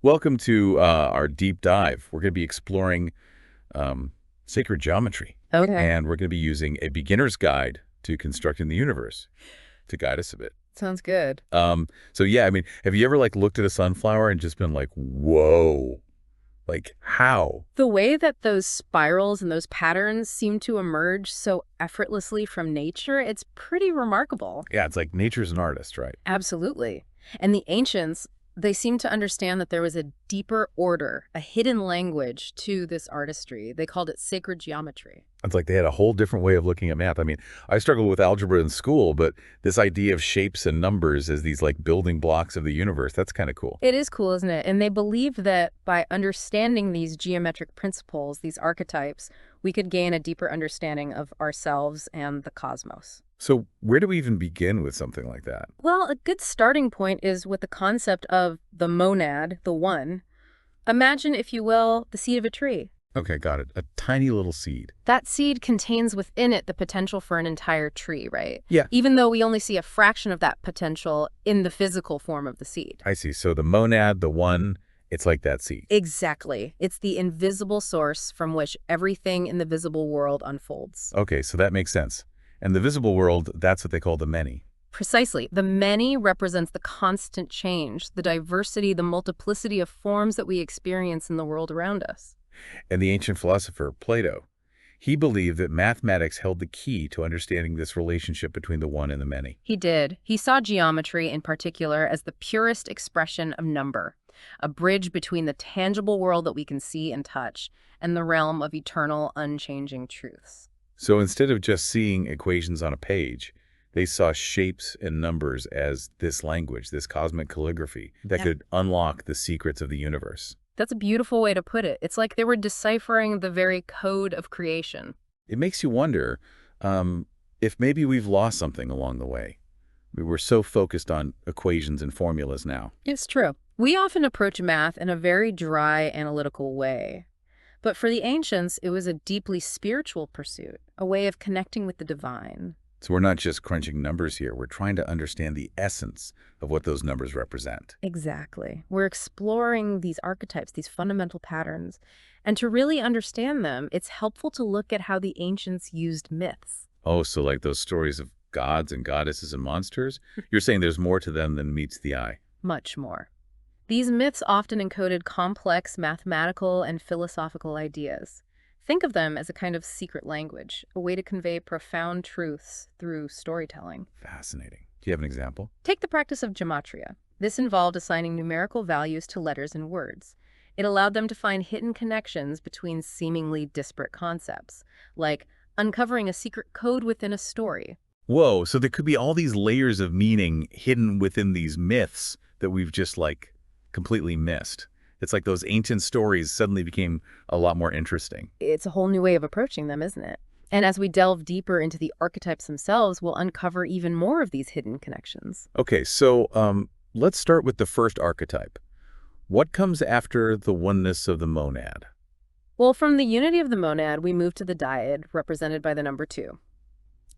Welcome to our deep dive. We're going to be exploring sacred geometry, Okay. and we're going to be using a beginner's guide to constructing the universe to guide us a bit. Sounds good. So yeah, I mean, have you ever like looked at a sunflower and just been like, whoa, like how? The way that those spirals and those patterns seem to emerge so effortlessly from nature, it's pretty remarkable. Yeah, it's like nature's an artist, right? Absolutely. And the ancients, they seem to understand that there was a deeper order, a hidden language to this artistry. They called it sacred geometry. It's like they had a whole different way of looking at math. I mean, I struggled with algebra in school, but this idea of shapes and numbers as these like building blocks of the universe, that's kind of cool. It is cool, isn't it? And they believed that by understanding these geometric principles, these archetypes, we could gain a deeper understanding of ourselves and the cosmos. So where do we even begin with something like that? Well, a good starting point is with the concept of the monad, the one. Imagine, if you will, the seed of a tree. Okay, got it. A tiny little seed. That seed contains within it the potential for an entire tree, right? Yeah, Even though we only see a fraction of that potential in the physical form of the seed. I see. So the monad, the one, it's like that seed. Exactly. It's the invisible source from which everything in the visible world unfolds. Okay, so that makes sense. And the visible world, that's what they call the many. Precisely. The many represents the constant change, the diversity, the multiplicity of forms that we experience in the world around us. And the ancient philosopher, Plato, he believed that mathematics held the key to understanding this relationship between the one and the many. He did. He saw geometry in particular as the purest expression of number, a bridge between the tangible world that we can see and touch and the realm of eternal, unchanging truths. So instead of just seeing equations on a page, they saw shapes and numbers as this language, this cosmic calligraphy that could unlock the secrets of the universe. That's a beautiful way to put it. It's like they were deciphering the very code of creation. It makes you wonder if maybe we've lost something along the way. We were so focused on equations and formulas now. It's true. We often approach math in a very dry, analytical way. But for the ancients, it was a deeply spiritual pursuit, a way of connecting with the divine. So we're not just crunching numbers here. We're trying to understand the essence of what those numbers represent. Exactly. We're exploring these archetypes, these fundamental patterns. And to really understand them, it's helpful to look at how the ancients used myths. Oh, so like those stories of gods and goddesses and monsters? You're saying there's more to them than meets the eye. Much more. These myths often encoded complex mathematical and philosophical ideas. Think of them as a kind of secret language, a way to convey profound truths through storytelling. Fascinating. Do you have an example? Take the practice of gematria. This involved assigning numerical values to letters and words. It allowed them to find hidden connections between seemingly disparate concepts, like uncovering a secret code within a story. Whoa, so there could be all these layers of meaning hidden within these myths that we've just like completely missed. It's like those ancient stories suddenly became a lot more interesting. It's a whole new way of approaching them, isn't it? And as we delve deeper into the archetypes themselves, we'll uncover even more of these hidden connections. Okay, so let's start with the first archetype. What comes after the oneness of the monad? Well, from the unity of the monad, we move to the dyad, represented by the number 2.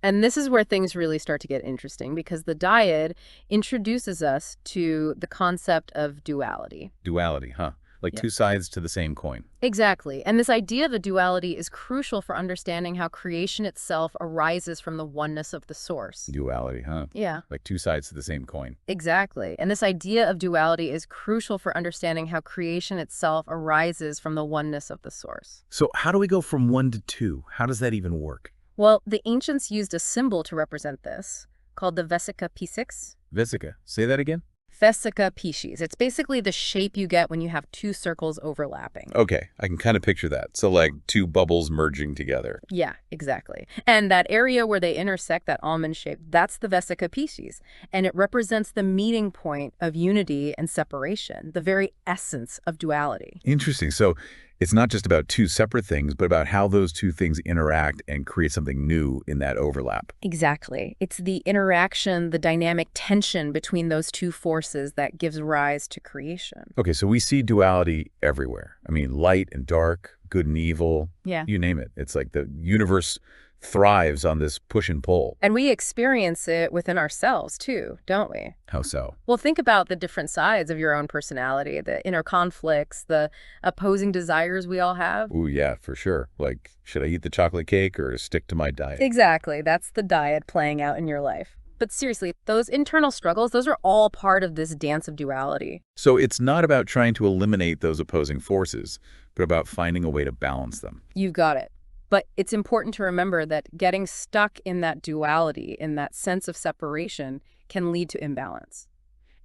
And this is where things really start to get interesting, because the dyad introduces us to the concept of duality. Duality, huh? Like Yeah. two sides to the same coin. Exactly. And this idea of a duality is crucial for understanding how creation itself arises from the oneness of the source. Duality, huh? Yeah, Like two sides to the same coin. exactly. And this idea of duality is crucial for understanding how creation itself arises from the oneness of the source. So how do we go from 1 to 2? How does that even work? Well, the ancients used a symbol to represent this, called the vesica piscis. Vesica, say that again? Vesica piscis. It's basically the shape you get when you have two circles overlapping. Okay, I can kind of picture that. So like two bubbles merging together. Yeah, exactly. And that area where they intersect, that almond shape, that's the vesica piscis. And it represents the meeting point of unity and separation, the very essence of duality. Interesting. So it's not just about two separate things, but about how those two things interact and create something new in that overlap. Exactly. It's the interaction, the dynamic tension between those two forces that gives rise to creation. Okay, so we see duality everywhere. I mean, light and dark, good and evil, Yeah. you name it. It's like the universe thrives on this push and pull. And we experience it within ourselves, too, don't we? How so? Well, think about the different sides of your own personality, the inner conflicts, the opposing desires we all have. Ooh, yeah, for sure. Like, should I eat the chocolate cake or stick to my diet? Exactly. That's the diet playing out in your life. But seriously, those internal struggles, those are all part of this dance of duality. So it's not about trying to eliminate those opposing forces, but about finding a way to balance them. You've got it. But it's important to remember that getting stuck in that duality, in that sense of separation, can lead to imbalance.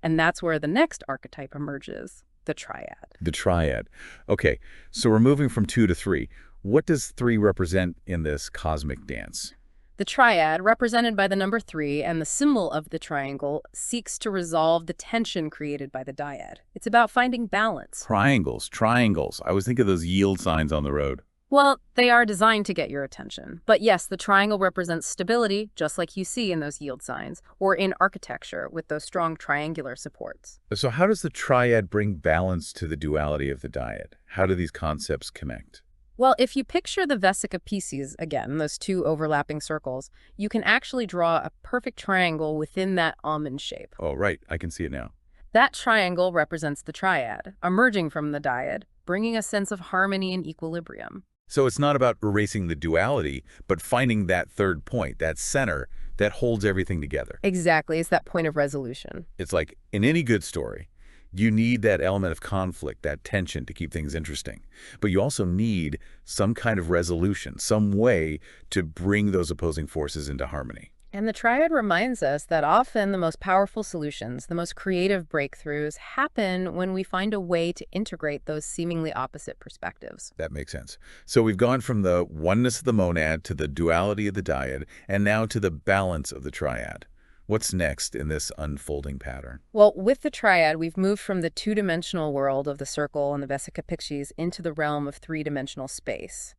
And that's where the next archetype emerges, the triad. The triad. Okay, so we're moving from 2 to 3. What does 3 represent in this cosmic dance? The triad, represented by the number 3 and the symbol of the triangle, seeks to resolve the tension created by the dyad. It's about finding balance. Triangles, triangles. I always think of those yield signs on the road. Well, they are designed to get your attention. But yes, the triangle represents stability, just like you see in those yield signs, or in architecture with those strong triangular supports. So how does the triad bring balance to the duality of the dyad? How do these concepts connect? Well, if you picture the vesica piscis, again, those two overlapping circles, you can actually draw a perfect triangle within that almond shape. Oh, right. I can see it now. That triangle represents the triad, emerging from the dyad, bringing a sense of harmony and equilibrium. So it's not about erasing the duality, but finding that third point, that center, that holds everything together. Exactly. It's that point of resolution. It's like, in any good story, you need that element of conflict, that tension to keep things interesting. But you also need some kind of resolution, some way to bring those opposing forces into harmony. And the triad reminds us that often the most powerful solutions, the most creative breakthroughs happen when we find a way to integrate those seemingly opposite perspectives. That makes sense. So we've gone from the oneness of the monad to the duality of the dyad, and now to the balance of the triad. What's next in this unfolding pattern? Well, with the triad, we've moved from the two-dimensional world of the circle and the vesica piscis into the realm of three-dimensional space.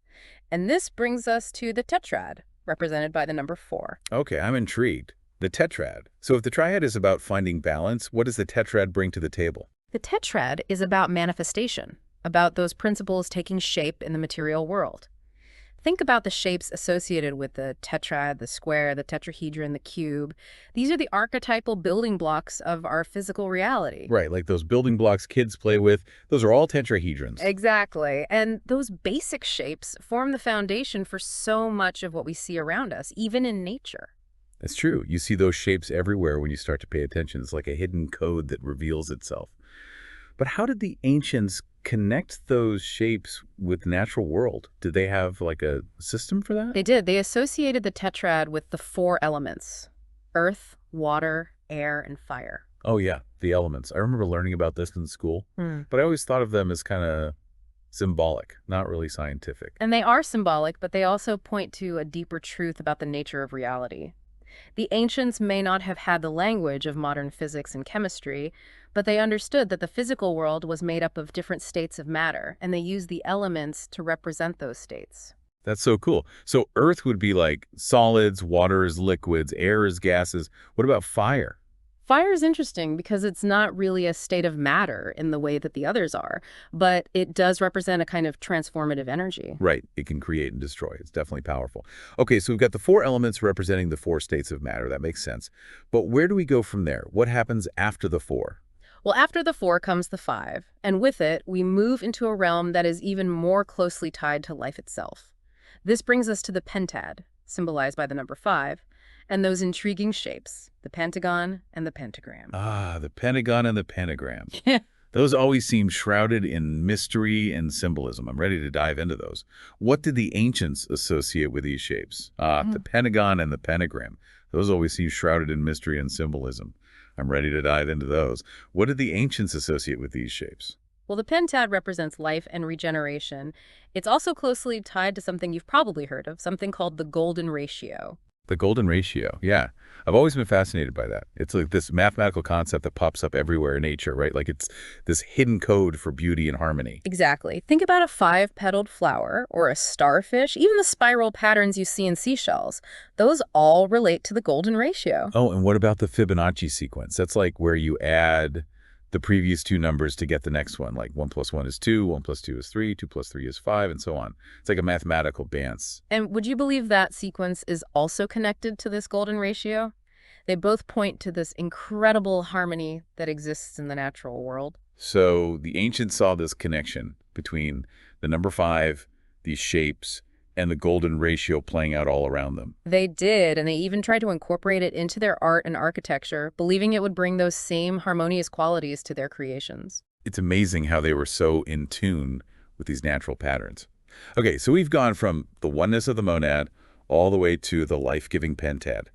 And this brings us to the tetrad, represented by the number 4. Okay, I'm intrigued. The tetrad. So if the triad is about finding balance, what does the tetrad bring to the table? The tetrad is about manifestation, about those principles taking shape in the material world. Think about the shapes associated with the tetrad, the square, the tetrahedron, the cube. These are the archetypal building blocks of our physical reality. Right, like those building blocks kids play with, those are all tetrahedrons. Exactly. And those basic shapes form the foundation for so much of what we see around us, even in nature. That's true. You see those shapes everywhere when you start to pay attention. It's like a hidden code that reveals itself. But how did the ancients connect those shapes with the natural world? Did they have like a system for that? They did. They associated the tetrad with the 4 elements: earth, water, air, and fire. Oh yeah, the elements. I remember learning about this in school, but I always thought of them as kind of symbolic, not really scientific. And they are symbolic, but they also point to a deeper truth about the nature of reality. The ancients may not have had the language of modern physics and chemistry, but they understood that the physical world was made up of different states of matter, and they used the elements to represent those states. That's so cool. So Earth would be like solids, water is liquids, air is gases. What about fire? Fire is interesting because it's not really a state of matter in the way that the others are, but it does represent a kind of transformative energy. Right. It can create and destroy. It's definitely powerful. Okay, so we've got the 4 elements representing the 4 states of matter. That makes sense. But where do we go from there? What happens after the 4? Well, after the 4 comes the 5, and with it, we move into a realm that is even more closely tied to life itself. This brings us to the pentad, symbolized by the number 5, and those intriguing shapes, the pentagon and the pentagram. Ah, the pentagon and the pentagram. Those always seem shrouded in mystery and symbolism. I'm ready to dive into those. What did the ancients associate with these shapes? The pentagon and the pentagram. Those always seem shrouded in mystery and symbolism. I'm ready to dive into those. What did the ancients associate with these shapes? Well, the pentad represents life and regeneration. It's also closely tied to something you've probably heard of, something called the golden ratio. The golden ratio, yeah. I've always been fascinated by that. It's like this mathematical concept that pops up everywhere in nature, right? Like it's this hidden code for beauty and harmony. Exactly. Think about a 5-petaled flower or a starfish, even the spiral patterns you see in seashells. Those all relate to the golden ratio. Oh, and what about the Fibonacci sequence? That's like where you add the previous two numbers to get the next one. Like 1 plus 1 is 2, 1 plus 2 is 3, 2 plus 3 is 5, and so on. It's like a mathematical dance. And would you believe that sequence is also connected to this golden ratio? They both point to this incredible harmony that exists in the natural world. So the ancients saw this connection between the number 5, these shapes, and the golden ratio playing out all around them. They did, and they even tried to incorporate it into their art and architecture, believing it would bring those same harmonious qualities to their creations. It's amazing how they were so in tune with these natural patterns. Okay, so we've gone from the oneness of the monad all the way to the life-giving pentad.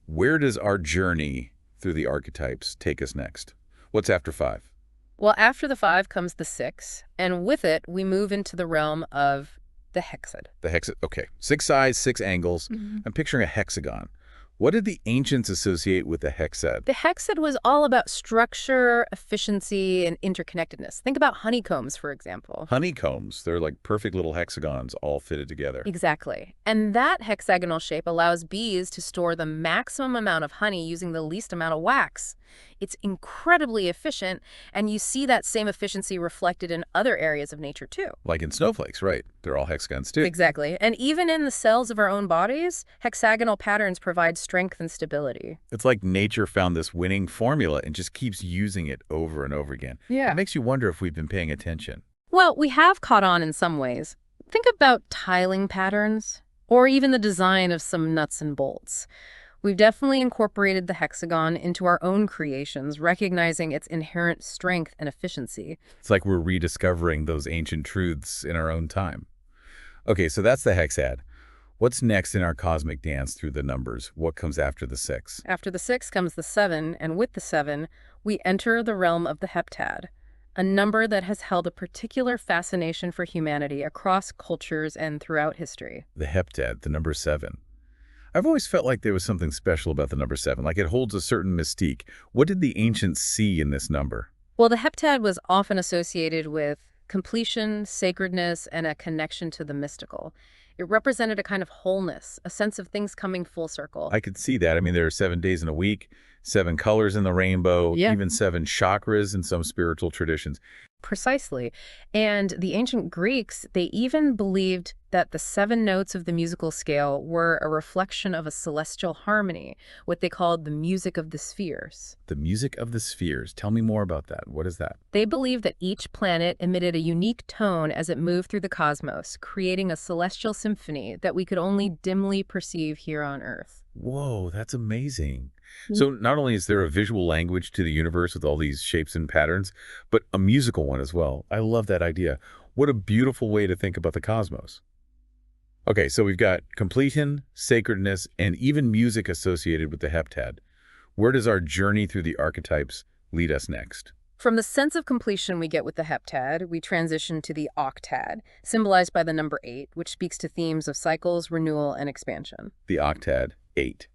Where does our journey through the archetypes take us next? What's after 5? Well, after the 5 comes the 6, and with it, we move into the realm of the hexad. Okay. 6 sides, 6 angles. I'm picturing a hexagon. What did the ancients associate with the hexad? The hexad was all about structure, efficiency, and interconnectedness. Think about honeycombs, for example. Honeycombs. They're like perfect little hexagons all fitted together. Exactly. And that hexagonal shape allows bees to store the maximum amount of honey using the least amount of wax. It's incredibly efficient, and you see that same efficiency reflected in other areas of nature, too. Like in snowflakes, right? They're all hexagons, too. Exactly. And even in the cells of our own bodies, hexagonal patterns provide strength and stability. It's like nature found this winning formula and just keeps using it over and over again. Yeah. It makes you wonder if we've been paying attention. Well, we have caught on in some ways. Think about tiling patterns, or even the design of some nuts and bolts. We've definitely incorporated the hexagon into our own creations, recognizing its inherent strength and efficiency. It's like we're rediscovering those ancient truths in our own time. Okay, so that's the hexad. What's next in our cosmic dance through the numbers? What comes after the 6? After the 6 comes the 7, and with the 7, we enter the realm of the heptad, a number that has held a particular fascination for humanity across cultures and throughout history. The heptad, the number 7. I've always felt like there was something special about the number 7, like it holds a certain mystique. What did the ancients see in this number? Well, the heptad was often associated with completion, sacredness, and a connection to the mystical. It represented a kind of wholeness, a sense of things coming full circle. I could see that. I mean, there are 7 days in a week, 7 colors in the rainbow, Yeah. even 7 chakras in some spiritual traditions. Precisely. And the ancient Greeks, they even believed that the 7 notes of the musical scale were a reflection of a celestial harmony, what they called the music of the spheres. The music of the spheres. Tell me more about that. What is that? They believed that each planet emitted a unique tone as it moved through the cosmos, creating a celestial symphony that we could only dimly perceive here on Earth. Whoa, that's amazing. So not only is there a visual language to the universe with all these shapes and patterns, but a musical one as well. I love that idea. What a beautiful way to think about the cosmos. Okay, so we've got completion, sacredness, and even music associated with the heptad. Where does our journey through the archetypes lead us next? From the sense of completion we get with the heptad, we transition to the octad, symbolized by the number 8, which speaks to themes of cycles, renewal, and expansion. The octad, 8.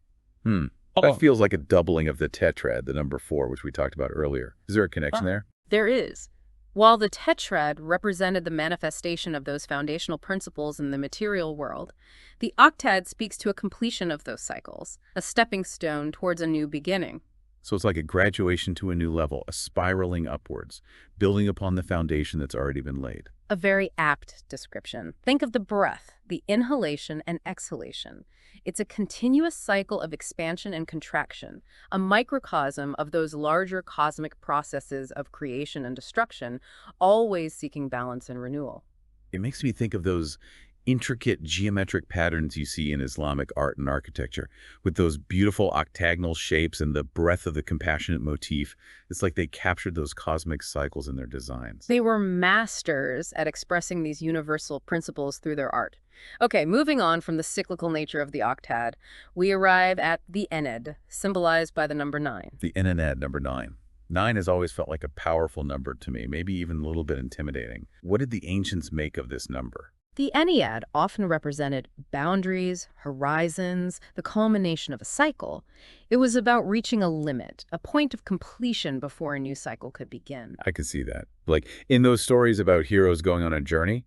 That feels like a doubling of the tetrad, the number 4, which we talked about earlier. Is there a connection there? There is. While the tetrad represented the manifestation of those foundational principles in the material world, the octad speaks to a completion of those cycles, a stepping stone towards a new beginning. So it's like a graduation to a new level, a spiraling upwards, building upon the foundation that's already been laid. A very apt description. Think of the breath, the inhalation and exhalation. It's a continuous cycle of expansion and contraction, a microcosm of those larger cosmic processes of creation and destruction, always seeking balance and renewal. It makes me think of those intricate geometric patterns you see in Islamic art and architecture, with those beautiful octagonal shapes and the breath of the compassionate motif. It's like they captured those cosmic cycles in their designs. They were masters at expressing these universal principles through their art. Okay, moving on from the cyclical nature of the octad, we arrive at the ened, symbolized by the number 9. The ened, number 9. 9 has always felt like a powerful number to me, maybe even a little bit intimidating. What did the ancients make of this number? The Ennead often represented boundaries, horizons, the culmination of a cycle. It was about reaching a limit, a point of completion before a new cycle could begin. I can see that. Like in those stories about heroes going on a journey,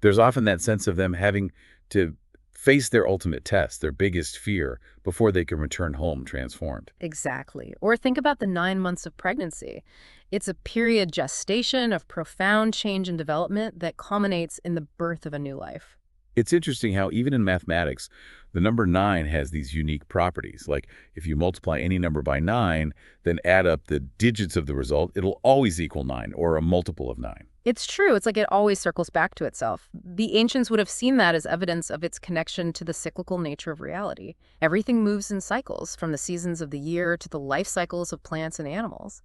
there's often that sense of them having to face their ultimate test, their biggest fear, before they can return home transformed. Exactly. Or think about the 9 months of pregnancy. It's a period gestation of profound change and development that culminates in the birth of a new life. It's interesting how even in mathematics, the number 9 has these unique properties. Like if you multiply any number by 9, then add up the digits of the result, it'll always equal 9 or a multiple of 9. It's true. It's like it always circles back to itself. The ancients would have seen that as evidence of its connection to the cyclical nature of reality. Everything moves in cycles, from the seasons of the year to the life cycles of plants and animals.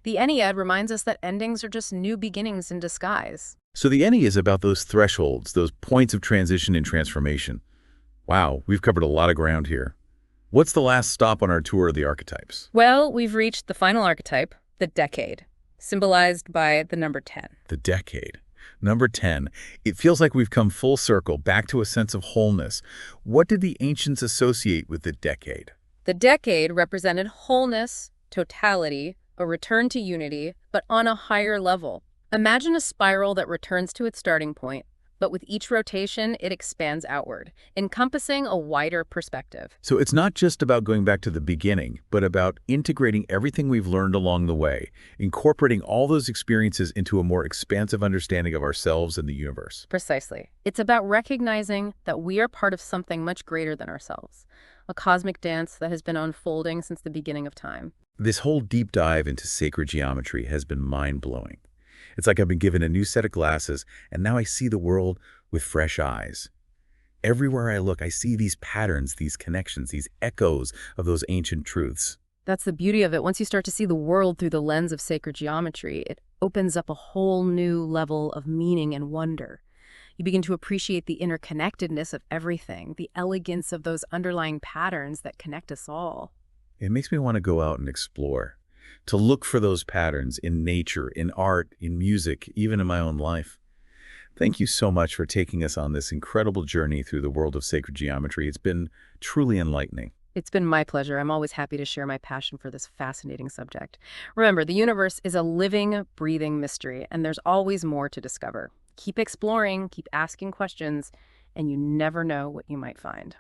The Ennead reminds us that endings are just new beginnings in disguise. So the Eni is about those thresholds, those points of transition and transformation. Wow, we've covered a lot of ground here. What's the last stop on our tour of the archetypes? Well, we've reached the final archetype, the decade, symbolized by the number 10. The decade. Number 10. It feels like we've come full circle, back to a sense of wholeness. What did the ancients associate with the decade? The decade represented wholeness, totality, a return to unity, but on a higher level. Imagine a spiral that returns to its starting point, but with each rotation, it expands outward, encompassing a wider perspective. So it's not just about going back to the beginning, but about integrating everything we've learned along the way, incorporating all those experiences into a more expansive understanding of ourselves and the universe. Precisely. It's about recognizing that we are part of something much greater than ourselves, a cosmic dance that has been unfolding since the beginning of time. This whole deep dive into sacred geometry has been mind-blowing. It's like I've been given a new set of glasses, and now I see the world with fresh eyes. Everywhere I look, I see these patterns, these connections, these echoes of those ancient truths. That's the beauty of it. Once you start to see the world through the lens of sacred geometry, it opens up a whole new level of meaning and wonder. You begin to appreciate the interconnectedness of everything, the elegance of those underlying patterns that connect us all. It makes me want to go out and explore, to look for those patterns in nature, in art, in music, even in my own life. Thank you so much for taking us on this incredible journey through the world of sacred geometry. It's been truly enlightening. It's been my pleasure. I'm always happy to share my passion for this fascinating subject. Remember, the universe is a living, breathing mystery, and there's always more to discover. Keep exploring, keep asking questions, and you never know what you might find.